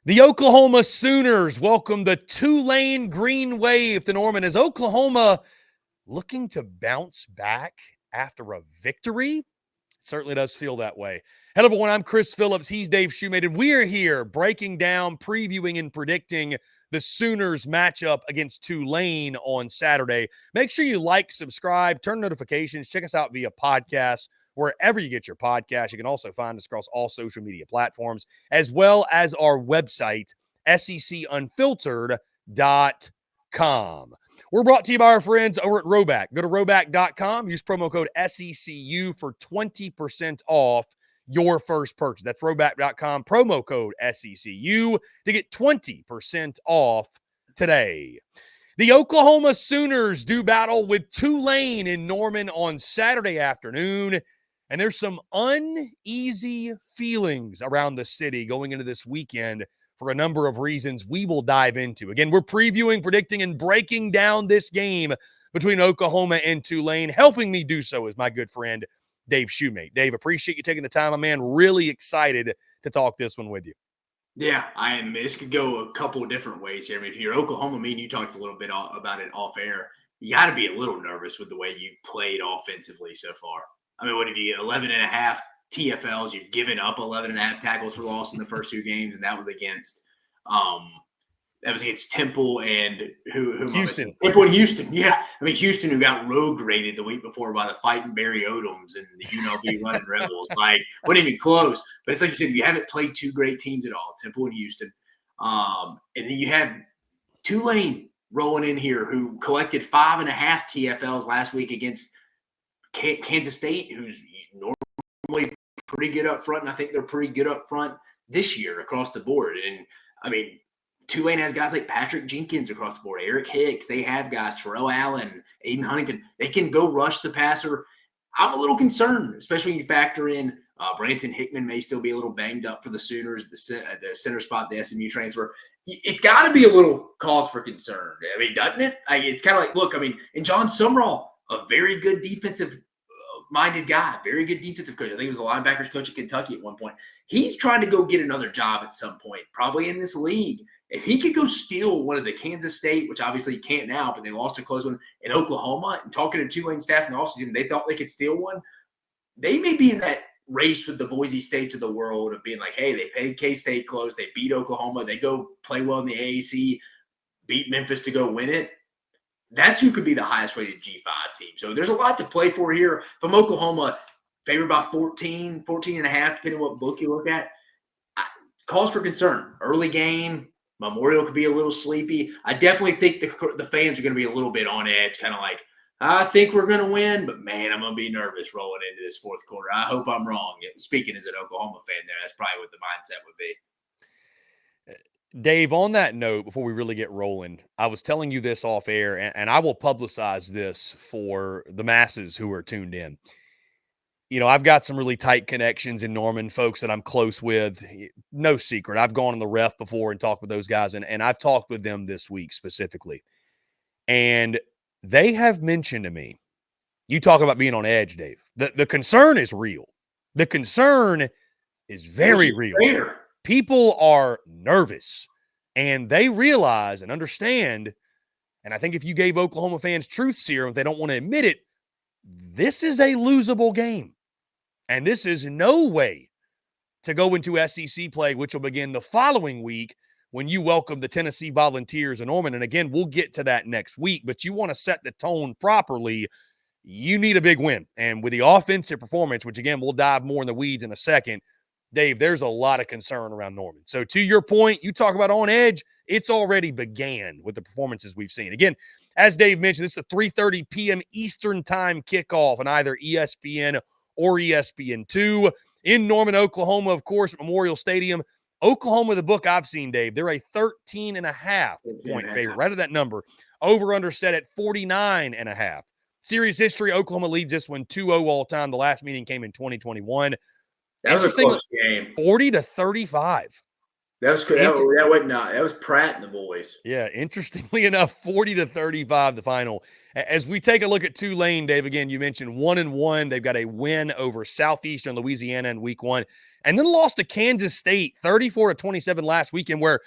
The Oklahoma Sooners welcome the Tulane Green Wave to Norman as Oklahoma looking to bounce back after a victory. It certainly does feel that way. Hello, everyone. I'm Chris Phillips. He's Dave Shumate, and we are here breaking down, previewing, and predicting the Sooners matchup against Tulane on Saturday. Make sure you like, subscribe, turn notifications. Check us out via podcast, wherever you get your podcast. You can also find us across all social media platforms, as well as our website, SECUunfiltered.com. We're brought to you by our friends over at RHOBACK. Go to RHOBACK.com. Use promo code SECU for 20% off your first purchase. That's RHOBACK.com. Promo code SECU to get 20% off today. The Oklahoma Sooners do battle with Tulane in Norman on Saturday afternoon, and there's some uneasy feelings around the city going into this weekend for a number of reasons we will dive into. Again, we're previewing, predicting, and breaking down this game between Oklahoma and Tulane. Helping me do so is my good friend, Dave Shumate. Dave, appreciate you taking the time, my man. Really excited to talk this one with you. Yeah, I am. This could go a couple of different ways here. I mean, if you're Oklahoma, me and you talked a little bit about it off air. You got to be a little nervous with the way you've played offensively so far. I mean, what have you, 11 and a half TFLs? You've given up 11 and a half tackles for loss in the first two games, and that was against Temple and Houston. Temple and Houston. Yeah, I mean Houston, who got road graded the week before by the fighting Barry Odoms and the UNLV running Rebels. Like, wasn't even close. But it's like you said, you haven't played two great teams at all, Temple and Houston. And then you have Tulane rolling in here, who collected 5.5 TFLs last week against Kansas State, who's normally pretty good up front, and I think they're pretty good up front this year across the board. And I mean, Tulane has guys like Patrick Jenkins across the board, Eric Hicks. They have guys, Terrell Allen, Aiden Huntington. They can go rush the passer. I'm a little concerned, especially when you factor in Branson Hickman may still be a little banged up for the Sooners, the center spot, the SMU transfer. It's got to be a little cause for concern. I mean, doesn't it? It's kind of like, look, I mean, and John Sumrall, a very good defensive-minded guy, very good defensive coach. I think he was the linebackers coach at Kentucky at one point. He's trying to go get another job at some point, probably in this league. If he could go steal one of the Kansas State, which obviously he can't now, but they lost a close one in Oklahoma, and talking to Tulane staff in the offseason, they thought they could steal one. They may be in that race with the Boise States of the world of being like, hey, they paid K-State close, they beat Oklahoma, they go play well in the AAC, beat Memphis to go win it. That's who could be the highest rated G5 team. So there's a lot to play for here. From Oklahoma, favored by 14 and a half, depending on what book you look at. Cause for concern. Early game. Memorial could be a little sleepy. I definitely think the fans are going to be a little bit on edge, kind of like, I think we're going to win, but man, I'm going to be nervous rolling into this fourth quarter. I hope I'm wrong. Speaking as an Oklahoma fan there, that's probably what the mindset would be. Dave, on that note, before we really get rolling, I was telling you this off air, and I will publicize this for the masses who are tuned in. You know, I've got some really tight connections in Norman, folks that I'm close with. No secret. I've gone on the ref before and talked with those guys, and I've talked with them this week specifically. And they have mentioned to me, you talk about being on edge, Dave. The concern is real. The concern is very real. Fair. People are nervous, and they realize and understand, and I think if you gave Oklahoma fans truth serum, if they don't want to admit it, this is a losable game. And this is no way to go into SEC play, which will begin the following week when you welcome the Tennessee Volunteers in Norman. And again, we'll get to that next week, but you want to set the tone properly. You need a big win. And with the offensive performance, which again, we'll dive more in the weeds in a second, Dave, there's a lot of concern around Norman. So to your point, you talk about on edge, it's already began with the performances we've seen. Again, as Dave mentioned, this is a 3:30 p.m. Eastern time kickoff on either ESPN or ESPN2 in Norman, Oklahoma, of course, at Memorial Stadium. Oklahoma, the book I've seen, Dave, they're a 13.5 point favorite, right at that number. Over under set at 49.5. Series history, Oklahoma leads this one 2-0 all time. The last meeting came in 2021. That was a close game. 40-35. That was good. That was Pratt and the boys. Yeah, interestingly enough, 40-35 the final. As we take a look at Tulane, Dave, again, you mentioned 1-1. They've got a win over Southeastern Louisiana in week 1, and then lost to Kansas State 34-27 last weekend, where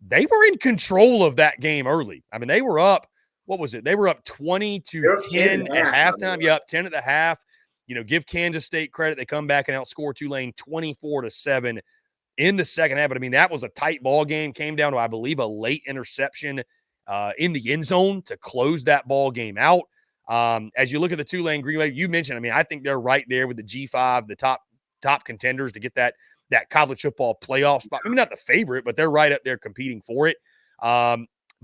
they were in control of that game early. I mean, they were up, what was it? They were up 20-10 at halftime. Yeah, up 10 at the half. Give Kansas State credit. They come back and outscore Tulane 24-7 in the second half. But I mean, that was a tight ball game. Came down to, I believe, a late interception in the end zone to close that ball game out. As you look at the Tulane Green Wave, you mentioned, I mean, I think they're right there with the G5, the top contenders to get that college football playoff spot. I mean, not the favorite, but they're right up there competing for it.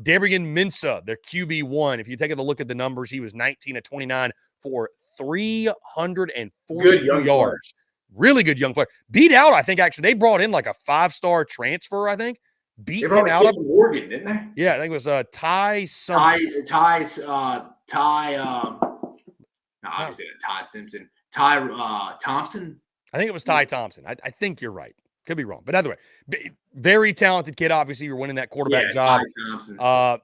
Darian Mensah, their QB1. If you take a look at the numbers, he was 19-29 for 340 yards. Really good young player. Beat out, I think, actually, they brought in like a 5-star transfer, I think. Beat him out of Oregon, didn't they? Yeah, I think it was Ty something. Obviously Ty Simpson. Ty Thompson. I think it was Ty Thompson. I think you're right. Could be wrong. But either way, very talented kid. Obviously, you're winning that quarterback job. Ty Thompson.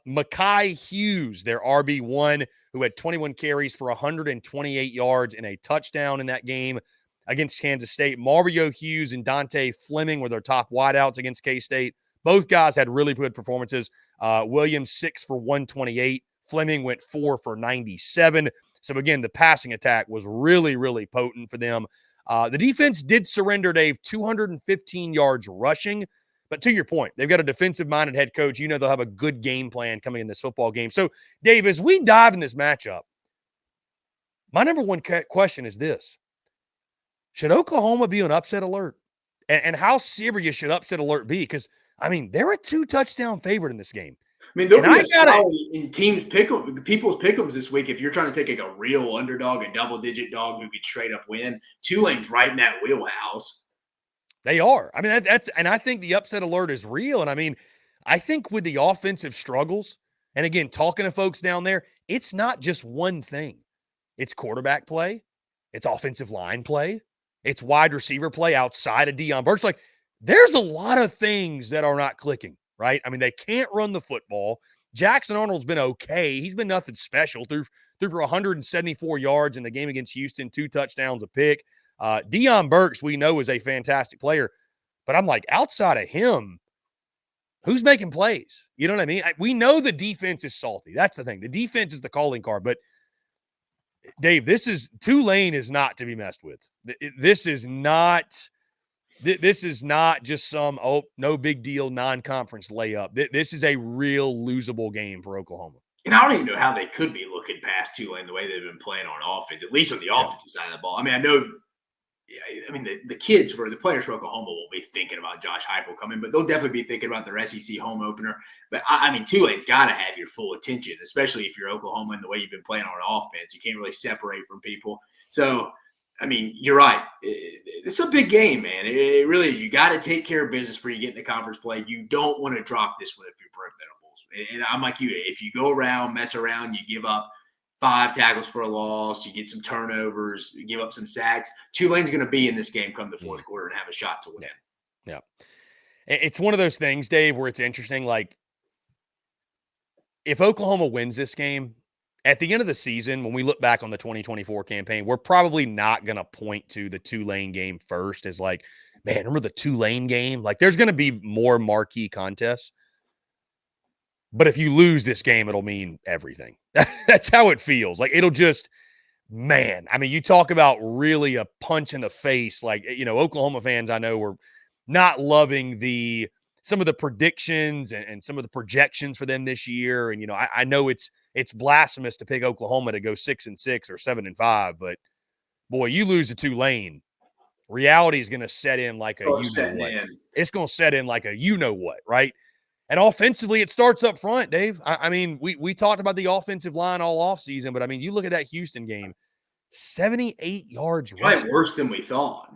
Mekhi Hughes, their RB1, who had 21 carries for 128 yards and a touchdown in that game against Kansas State. Mario Hughes and Dante Fleming were their top wideouts against K-State. Both guys had really good performances. Williams, 6 for 128. Fleming went 4 for 97. So, again, the passing attack was really, really potent for them. The defense did surrender, Dave, 215 yards rushing. But to your point, they've got a defensive-minded head coach. They'll have a good game plan coming in this football game. So, Dave, as we dive in this matchup, my number one question is this. Should Oklahoma be on upset alert? And how serious should upset alert be? Because, I mean, they're a 2-touchdown favorite in this game. I mean, they'll be a solid in people's pick'ems this week. If you're trying to take like a real underdog, a double-digit dog who could straight up win, Tulane's right in that wheelhouse. They are. I mean, and I think the upset alert is real. And I mean, I think with the offensive struggles, and again, talking to folks down there, it's not just one thing. It's quarterback play. It's offensive line play. It's wide receiver play outside of Deion Burks. Like, there's a lot of things that are not clicking, right? I mean, they can't run the football. Jackson Arnold's been okay. He's been nothing special. Threw for 174 yards in the game against Houston, 2 touchdowns, a pick. Deion Burks, we know, is a fantastic player. But I'm like, outside of him, who's making plays? You know what I mean? We know the defense is salty. That's the thing. The defense is the calling card. But, Dave, Tulane is not to be messed with. This is not just some, no big deal, non-conference layup. This is a real losable game for Oklahoma. And I don't even know how they could be looking past Tulane the way they've been playing on offense, at least on the offensive side of the ball. I mean, the kids the players for Oklahoma won't be thinking about Josh Heupel coming, but they'll definitely be thinking about their SEC home opener. But I mean, Tulane's got to have your full attention, especially if you're Oklahoma and the way you've been playing on offense. You can't really separate from people. So, I mean, you're right. It's a big game, man. It really is. You got to take care of business before you get into conference play. You don't want to drop this one if you're preventables. And I'm like you. If you go around, mess around, you give up 5 tackles for a loss, you get some turnovers, you give up some sacks. Tulane's going to be in this game come the fourth quarter and have a shot to win. Yeah. It's one of those things, Dave, where it's interesting. Like, if Oklahoma wins this game, at the end of the season, when we look back on the 2024 campaign, we're probably not going to point to the Tulane game first as like, man, remember the Tulane game? Like, there's going to be more marquee contests. But if you lose this game, it'll mean everything. That's how it feels. Like, it'll just, man, I mean, you talk about really a punch in the face. Like, Oklahoma fans, I know, were not loving some of the predictions and some of the projections for them this year. And, I know it's blasphemous to pick Oklahoma to go 6-6 or 7-5, but boy, you lose to Tulane, reality is going to set in like a you-know-what. It's going to set in like a you-know-what, right? And offensively, it starts up front, Dave. I mean, we talked about the offensive line all offseason, but I mean, you look at that Houston game, 78 yards. Probably worse than we thought.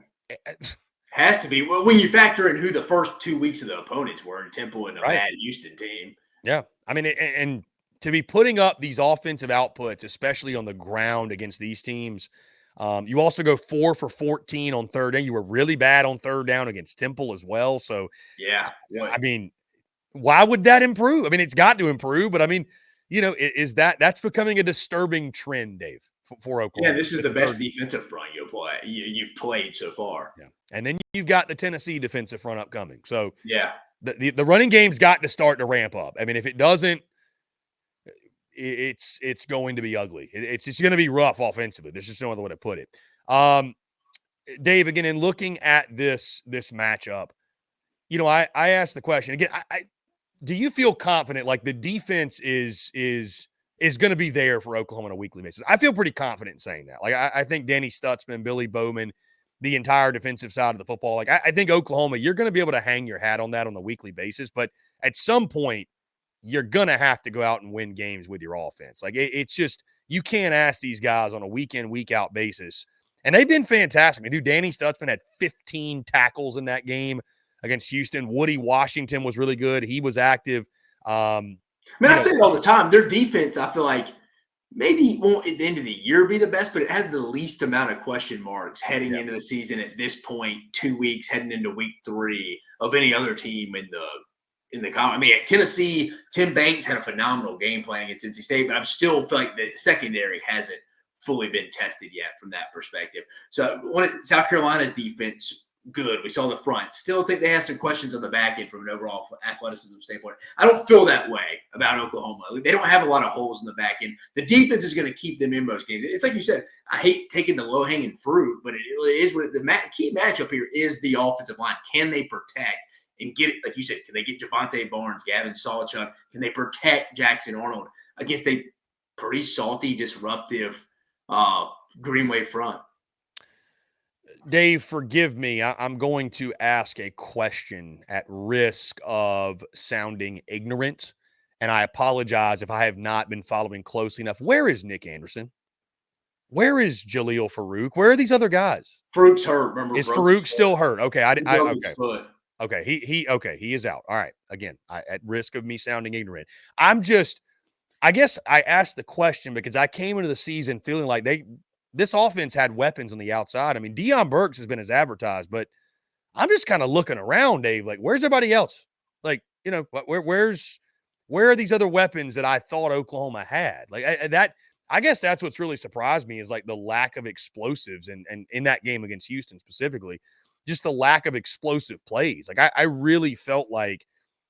Has to be. Well, when you factor in who the first 2 weeks of the opponents were in Temple and a bad Houston team. Yeah. I mean, and to be putting up these offensive outputs, especially on the ground against these teams, You also go 4 for 14 on third down. You were really bad on third down against Temple as well. So, yeah, I mean, why would that improve? I mean, it's got to improve, but I mean, is that's becoming a disturbing trend, Dave, for Oklahoma. Yeah, this is the best defensive front you've played so far. Yeah, and then you've got the Tennessee defensive front upcoming. So yeah, the running game's got to start to ramp up. I mean, if it doesn't, it's going to be ugly. It's just going to be rough offensively. There's just no other way to put it. Dave, again, in looking at this matchup, I asked the question again. Do you feel confident like the defense is going to be there for Oklahoma on a weekly basis? I feel pretty confident in saying that. Like I think Danny Stutzman, Billy Bowman, the entire defensive side of the football. Like I think Oklahoma, you're going to be able to hang your hat on that on a weekly basis. But at some point, you're going to have to go out and win games with your offense. Like it's just, you can't ask these guys on a week in, week out basis. And they've been fantastic. I mean, Danny Stutzman had 15 tackles in that game against Houston. Woody Washington was really good. He was active. I say it all the time. Their defense, I feel like, maybe won't at the end of the year be the best, but it has the least amount of question marks heading into the season at this point, 2 weeks heading into week 3 of any other team in the I mean, at Tennessee, Tim Banks had a phenomenal game plan against NC State, but I still feel like the secondary hasn't fully been tested yet from that perspective. So South Carolina's defense, good. We saw the front. Still think they have some questions on the back end from an overall athleticism standpoint. I don't feel that way about Oklahoma. They don't have a lot of holes in the back end. The defense is going to keep them in most games. It's like you said, I hate taking the low-hanging fruit, but it is what the key matchup here is the offensive line. Can they protect and get it? Like you said, can they get Javonte Barnes, Gavin Sawchuk? Can they protect Jackson Arnold against a pretty salty, disruptive Greenway front? Dave, forgive me. I'm going to ask a question at risk of sounding ignorant, and I apologize if I have not been following closely enough. Where is Nick Anderson? Where is Jaleel Farouk? Where are these other guys? Farouk's hurt. Remember, is Farouk still hurt? Okay, okay. Okay, he is out. All right. Again, at risk of me sounding ignorant, I guess I asked the question because I came into the season feeling like this offense had weapons on the outside. I mean, Deion Burks has been as advertised, but I'm just kind of looking around, Dave. Like, where's everybody else? Like, where are these other weapons that I thought Oklahoma had? Like I guess that's what's really surprised me is like the lack of explosives and in that game against Houston specifically, just the lack of explosive plays. Like I really felt like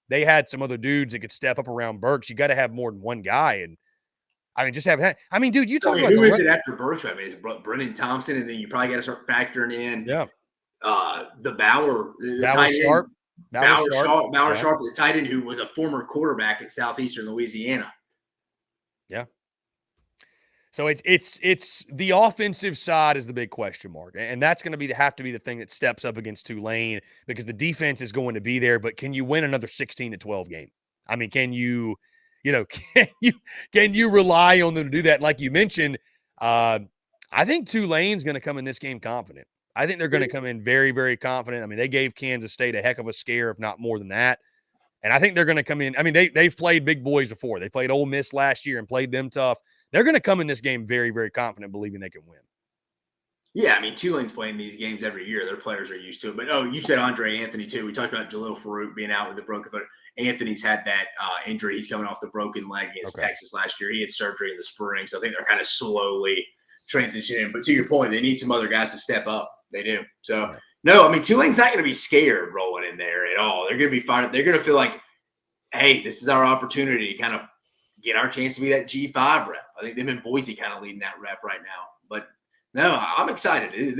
they had some other dudes that could step up around Burks. You got to have more than one guy. And I mean, just have. I mean, dude, you talk about who is it after Burks? I mean, it's Brennan Thompson, and then you probably got to start factoring in, the Bauer, Sharp, Sharp, the tight end who was a former quarterback at Southeastern Louisiana. Yeah. So it's the offensive side is the big question mark, and that's going to have to be the thing that steps up against Tulane because the defense is going to be there. But can you win another 16-12 game? I mean, can you? Can you rely on them to do that? Like you mentioned, I think Tulane's going to come in this game confident. I think they're going to come in very, very confident. I mean, they gave Kansas State a heck of a scare, if not more than that. And I think they're going to come in. I mean, they've played big boys before. They played Ole Miss last year and played them tough. They're going to come in this game very, very confident, believing they can win. Yeah, I mean, Tulane's playing these games every year. Their players are used to it. But, you said Andre Anthony, too. We talked about Jaleel Farouk being out with a broken foot. Anthony's had that injury. He's coming off the broken leg against Texas last year. He had surgery in the spring, so I think they're kind of slowly transitioning. But to your point, they need some other guys to step up. They do. So, no, I mean, Tulane's not going to be scared rolling in there at all. They're going to be fired. They're going to feel like, hey, this is our opportunity to kind of get our chance to be that G5 rep. I think them and Boise kind of leading that rep right now. But, no, I'm excited.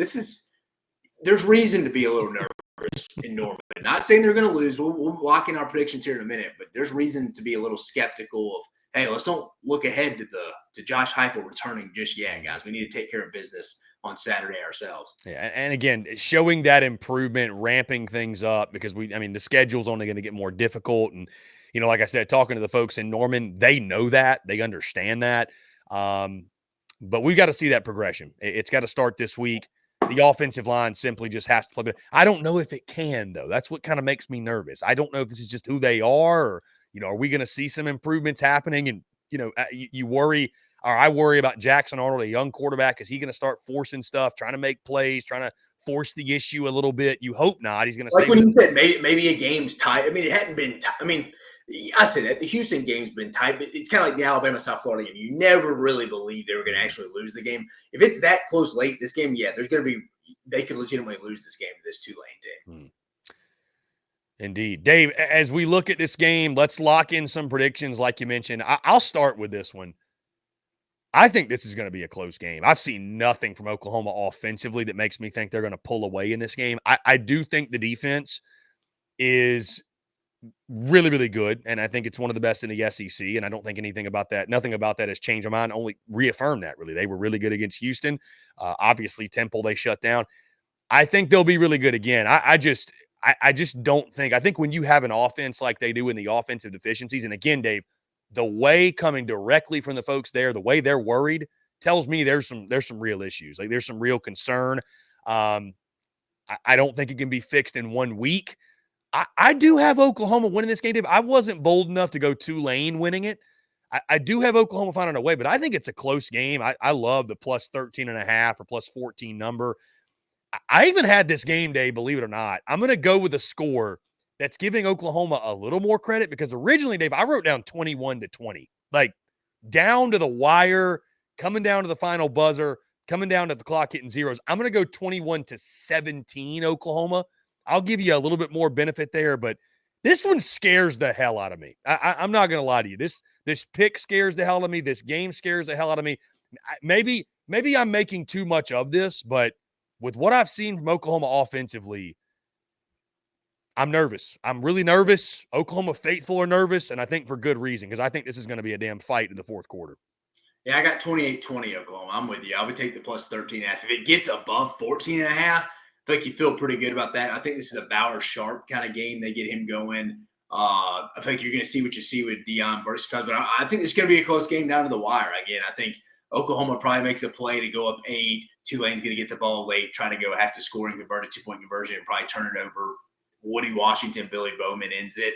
There's reason to be a little nervous in Norman. Not saying they're going to lose. We'll lock in our predictions here in a minute, but there's reason to be a little skeptical of, hey, let's don't look ahead to Josh Heupel returning just yet, guys. We need to take care of business on Saturday ourselves. Yeah, and again, showing that improvement, ramping things up because the schedule's only going to get more difficult. And, like I said, talking to the folks in Norman, they know that. They understand that. But we've got to see that progression. It's got to start this week. The offensive line simply just has to play better. I don't know if it can, though. That's what kind of makes me nervous. I don't know if this is just who they are or, are we going to see some improvements happening? And, you worry or I worry about Jackson Arnold, a young quarterback. Is he going to start forcing stuff, trying to make plays, trying to force the issue a little bit? You hope not. He's going to like stay when with you said maybe a game's tight. I mean, it hadn't been tight. I mean, I said that the Houston game's been tight, but it's kind of like the Alabama South Florida game. You never really believed they were going to actually lose the game. If it's that close late, this game, yeah, there's going to be they could legitimately lose this game to this Tulane team. Indeed. Dave, as we look at this game, let's lock in some predictions like you mentioned. I'll start with this one. I think this is going to be a close game. I've seen nothing from Oklahoma offensively that makes me think they're going to pull away in this game. I do think the defense is really, really good, and I think it's one of the best in the SEC, and I don't think nothing about that has changed my mind, only reaffirmed that, really. They were really good against Houston. Obviously, Temple, they shut down. I think they'll be really good again. I just don't think – I think when you have an offense like they do in the offensive deficiencies, and again, Dave, the way coming directly from the folks there, the way they're worried tells me there's some real issues. Like there's some real concern. I don't think it can be fixed in 1 week. I do have Oklahoma winning this game, Dave. I wasn't bold enough to go Tulane winning it. I do have Oklahoma finding a way, but I think it's a close game. I love the plus 13.5 or plus 14 number. I even had this game, Dave, believe it or not. I'm going to go with a score that's giving Oklahoma a little more credit because originally, Dave, I wrote down 21-20, like down to the wire, coming down to the final buzzer, coming down to the clock hitting zeros. I'm going to go 21-17 Oklahoma. I'll give you a little bit more benefit there, but this one scares the hell out of me. I'm not going to lie to you. This pick scares the hell out of me. This game scares the hell out of me. Maybe I'm making too much of this, but with what I've seen from Oklahoma offensively, I'm nervous. I'm really nervous. Oklahoma faithful are nervous, and I think for good reason because I think this is going to be a damn fight in the fourth quarter. Yeah, I got 28-20 Oklahoma. I'm with you. I would take the plus 13.5. If it gets above 14.5, I think you feel pretty good about that. I think this is a Bauer Sharp kind of game. They get him going. I think you're going to see what you see with Deion versus Cousins. But I think it's going to be a close game down to the wire. Again, I think Oklahoma probably makes a play to go up 8. Tulane's going to get the ball late, try to go have to score and convert a 2-point conversion and probably turn it over. Woody Washington, Billy Bowman ends it.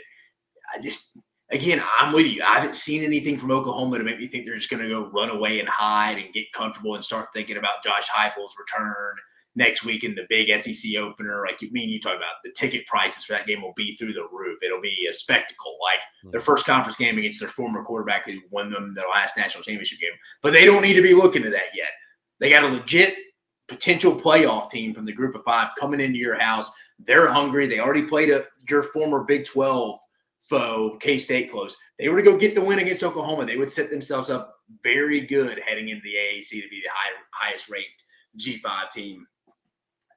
Again, I'm with you. I haven't seen anything from Oklahoma to make me think they're just going to go run away and hide and get comfortable and start thinking about Josh Heupel's return next week in the big SEC opener. Like you talk about, the ticket prices for that game will be through the roof. It'll be a spectacle, like their first conference game against their former quarterback who won them their last national championship game. But they don't need to be looking at that yet. They got a legit potential playoff team from the group of 5 coming into your house. They're hungry. They already played your former Big 12 foe, K-State close. They were to go get the win against Oklahoma. They would set themselves up very good heading into the AAC to be the highest ranked G5 team.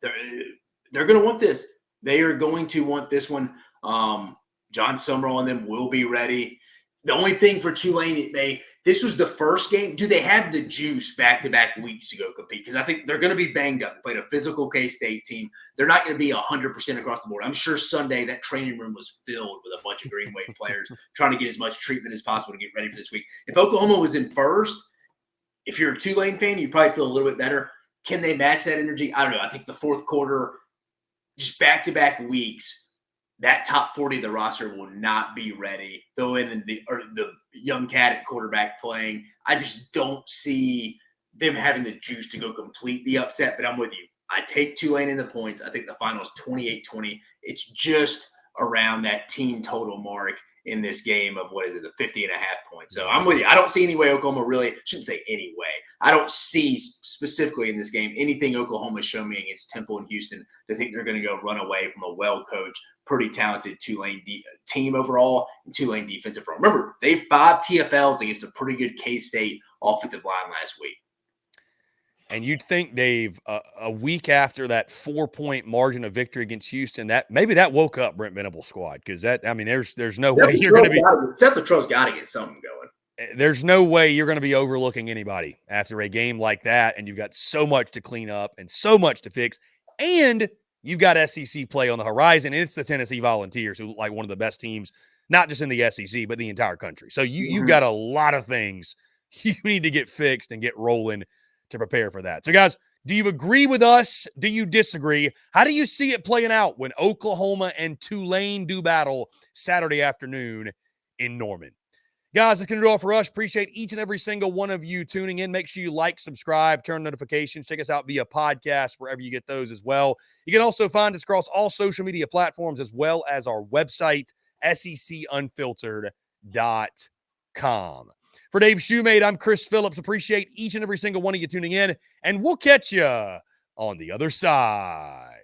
They're going to want this. They are going to want this one. John Summerall and them will be ready. The only thing for Tulane, this was the first game. Do they have the juice back-to-back weeks to go compete? Because I think they're going to be banged up. They played a physical K-State team. They're not going to be 100% across the board. I'm sure Sunday that training room was filled with a bunch of Green Wave players trying to get as much treatment as possible to get ready for this week. If Oklahoma was in first, if you're a Tulane fan, you probably feel a little bit better. Can they match that energy? I don't know. I think the fourth quarter, just back-to-back weeks, that top 40 of the roster will not be ready. Throw in the young cat at quarterback playing. I just don't see them having the juice to go complete the upset, but I'm with you. I take Tulane in the points. I think the final is 28-20. It's just around that team total mark in this game of, the 50.5 points. So I'm with you. I don't see any way Oklahoma really – shouldn't say any way. I don't see specifically in this game anything Oklahoma showed me against Temple and Houston to think they're going to go run away from a well-coached, pretty talented Tulane team overall and Tulane defensive front. Remember, they have 5 TFLs against a pretty good K-State offensive line last week. And you'd think, Dave, a week after that 4-point margin of victory against Houston, that maybe that woke up Brent Venables' squad because there's no way you're going to be. Seth Latrobe's got to get something going. There's no way you're going to be overlooking anybody after a game like that, and you've got so much to clean up and so much to fix, and you've got SEC play on the horizon, and it's the Tennessee Volunteers, who like one of the best teams, not just in the SEC but the entire country. So you've got a lot of things you need to get fixed and get rolling to prepare for that. So, guys, do you agree with us? Do you disagree? How do you see it playing out when Oklahoma and Tulane do battle Saturday afternoon in Norman? Guys, that's going to do all for us. Appreciate each and every single one of you tuning in. Make sure you like, subscribe, turn notifications. Check us out via podcast, wherever you get those as well. You can also find us across all social media platforms as well as our website, SECUnfiltered.com. For Dave Shumate, I'm Chris Phillips. Appreciate each and every single one of you tuning in, and we'll catch you on the other side.